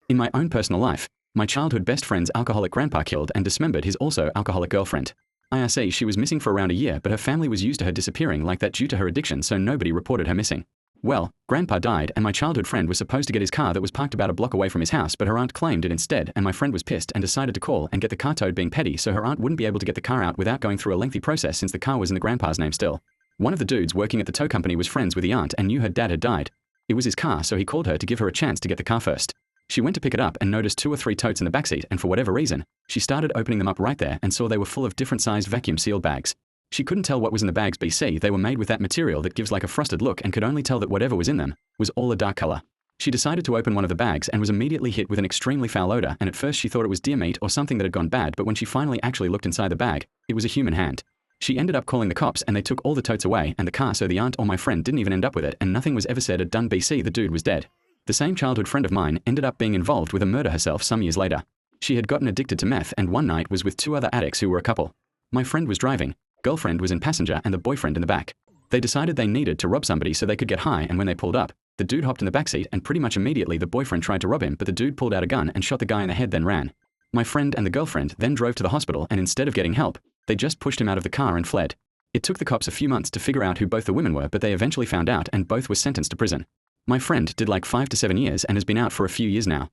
In my own personal life, my childhood best friend's alcoholic grandpa killed and dismembered his also alcoholic girlfriend. IRC, she was missing for around a year, but her family was used to her disappearing like that due to her addiction, so nobody reported her missing. Well, Grandpa died, and my childhood friend was supposed to get his car that was parked about a block away from his house, but her aunt claimed it instead, and my friend was pissed and decided to call and get the car towed, being petty, so her aunt wouldn't be able to get the car out without going through a lengthy process since the car was in the grandpa's name still. One of the dudes working at the tow company was friends with the aunt and knew her dad had died. It was his car, so he called her to give her a chance to get the car first. She went to pick it up and noticed 2 or 3 totes in the backseat, and for whatever reason, she started opening them up right there and saw they were full of different sized vacuum-sealed bags. She couldn't tell what was in the bags. They were made with that material that gives like a frosted look, and could only tell that whatever was in them was all a dark color. She decided to open one of the bags and was immediately hit with an extremely foul odor, and at first she thought it was deer meat or something that had gone bad, but when she finally actually looked inside the bag, it was a human hand. She ended up calling the cops, and they took all the totes away and the car, so the aunt or my friend didn't even end up with it, and nothing was ever said or done. The dude was dead. The same childhood friend of mine ended up being involved with a murder herself some years later. She had gotten addicted to meth and one night was with 2 other addicts who were a couple. My friend was driving, girlfriend was in passenger, and the boyfriend in the back. They decided they needed to rob somebody so they could get high, and when they pulled up, the dude hopped in the backseat, and pretty much immediately the boyfriend tried to rob him, but the dude pulled out a gun and shot the guy in the head, then ran. My friend and the girlfriend then drove to the hospital, and instead of getting help, they just pushed him out of the car and fled. It took the cops a few months to figure out who both the women were, but they eventually found out, and both were sentenced to prison. My friend did like 5 to 7 years and has been out for a few years now.